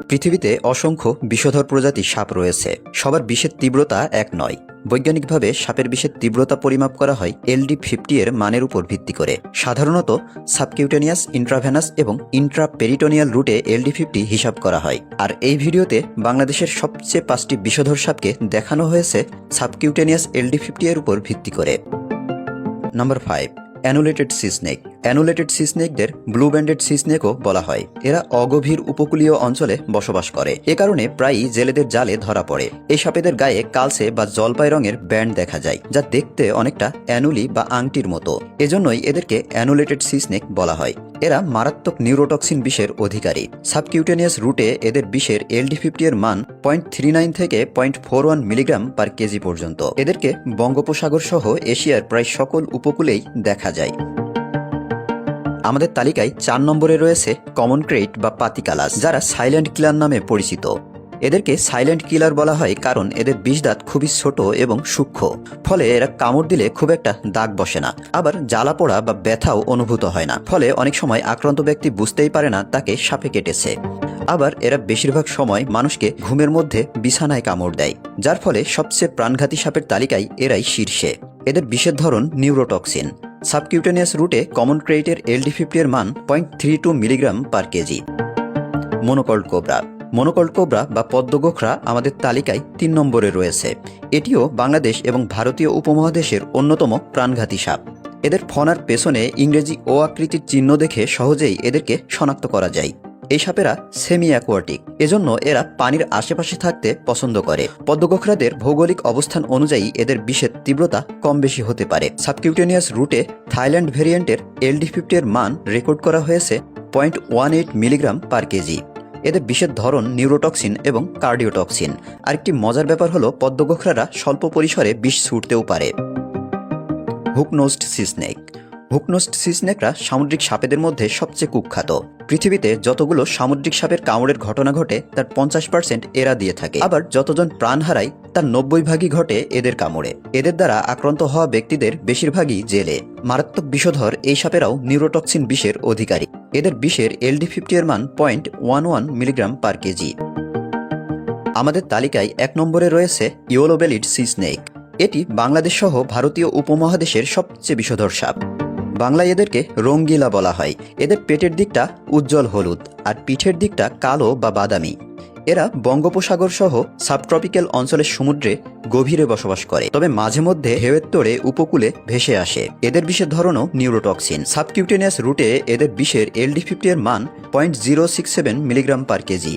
পৃথিবীতে অসংখ্য বিষধর প্রজাতির সাপ রয়েছে। সবার বিষের তীব্রতা এক নয়। বৈজ্ঞানিকভাবে সাপের বিষের তীব্রতা পরিমাপ করা হয় LD50 এর মানের উপর ভিত্তি করে। সাধারণত সাবকিউটেনিয়াস, ইন্ট্রাভেনাস এবং ইন্ট্রাপেরিটোনিয়াল রুটে LD50 হিসাব করা হয়। আর এই ভিডিওতে বাংলাদেশের সবচেয়ে 5টি বিষধর সাপকে দেখানো হয়েছে সাবকিউটেনিয়াস LD50 এর উপর ভিত্তি করে। Number 5, annulated sea snake. Annulated sea স্নেকদের ব্লু ব্যান্ডেড সি স্নেকও বলা হয়। এরা অগভীর উপকূলীয় অঞ্চলে বসবাস করে। এ কারণে প্রায়ই জেলেদের জালে ধরা পড়ে। এই সাপেদের গায়ে কালচে বা জলপাই রঙের ব্যান্ড দেখা যায়, যা দেখতে অনেকটা অ্যানুলি বা আংটির মতো। এজন্যই এদেরকে অ্যানুলেটেড সি স্নেক বলা হয়। এরা মারাত্মক নিউরোটক্সিন বিষের অধিকারী। সাবকিউটেনিয়াস রুটে এদের বিষের LD50 এর মান 0.39 থেকে 0.41 মিলিগ্রাম পার কেজি পর্যন্ত। এদেরকে বঙ্গোপসাগর সহ এশিয়ার প্রায় সকল উপকূলেই দেখা যায়। আমাদের তালিকায় 4 নম্বরে রয়েছে কমন ক্রেট বা পাতিকালাস, যারা সাইলেন্ট কিলার নামে পরিচিত। এদেরকে সাইলেন্ট কিলার বলা হয় কারণ এদের বিষদাঁত খুবই ছোট এবং সূক্ষ্ম, ফলে এরা কামড় দিলে খুব একটা দাগ বসে না। আবার জ্বালা পোড়া বা ব্যথাও অনুভূত হয় না, ফলে অনেক সময় আক্রান্ত ব্যক্তি বুঝতেই পারে না তাকে সাপে কেটেছে। আবার এরা বেশিরভাগ সময় মানুষকে ঘুমের মধ্যে বিছানায় কামড় দেয়, যার ফলে সবচেয়ে প্রাণঘাতী সাপের তালিকায় এরাই শীর্ষে। এদের বিষের ধরন নিউরোটক্সিন। সাবকিউটেনিয়াস রুটে কমন ক্রেটের LD50 এর মান 0.32 milligram per KG. Monocled cobra. Monocled cobra বা পদ্মগোখরা আমাদের তালিকায় 3 নম্বরে রয়েছে। এটিও বাংলাদেশ এবং ভারতীয় উপমহাদেশের অন্যতম প্রাণঘাতী সাপ। এদের ফনার পেছনে ইংরেজি ও আকৃতির চিহ্ন দেখে সহজেই এদেরকে শনাক্ত করা যায়। এই সাপেরা সেমি অ্যাকোয়াটিক, এজন্য এরা পানির আশেপাশে থাকতে পছন্দ করে। পদ্মগোখরাদের ভৌগোলিক অবস্থান অনুযায়ী এদের বিষের তীব্রতা কম বেশি হতে পারে। সাবকিউটেনিয়াস রুটে থাইল্যান্ড ভেরিয়েন্টের LD50 এর মান রেকর্ড করা হয়েছে 0.18 মিলিগ্রাম পার কেজি। এদের বিষের ধরন নিউরোটক্সিন এবং কার্ডিওটক্সিন। আরেকটি মজার ব্যাপার হলো পদ্মগোখরারা স্বল্প পরিসরে বিষ ছুটতেও পারে। Hook-nosed C snake. Hook-nosed C স্নেকরা সামুদ্রিক সাপেদের মধ্যে সবচেয়ে কুখ্যাত। পৃথিবীতে যতগুলো সামুদ্রিক সাপের কামড়ের ঘটনা ঘটে তার 50% এরা দিয়ে থাকে। আবার যতজন প্রাণ হারায় তার 90 ভাগই ঘটে এদের কামড়ে। এদের দ্বারা আক্রান্ত হওয়া ব্যক্তিদের বেশিরভাগই জেলে। মারাত্মক বিষধর এই সাপেরাও নিউরোটক্সিন বিষের অধিকারী। এদের বিষের LD50 এর মান 0.11 মিলিগ্রাম পার কেজি। আমাদের তালিকায় 1 নম্বরে রয়েছে ইয়েলো বেলিড সি স্নেক। এটি বাংলাদেশ সহ ভারতীয় উপমহাদেশের সবচেয়ে বিষধর সাপ। বাংলায় এদেরকে রঙ্গিলা বলা হয়। এদের পেটের দিকটা উজ্জ্বল হলুদ আর পিঠের দিকটা কালো বা বাদামি। এরা বঙ্গোপসাগর সহ সাবট্রপিক্যাল অঞ্চলের সমুদ্রে গভীরে বসবাস করে, তবে মাঝে মধ্যে ঢেউয়ের তোড়ে উপকূলে ভেসে আসে। এদের বিষের ধরনও নিউরোটক্সিন। সাবকিউটেনিয়াস রুটে এদের বিষের LD50 এর মান 0.067 মিলিগ্রাম পার কেজি।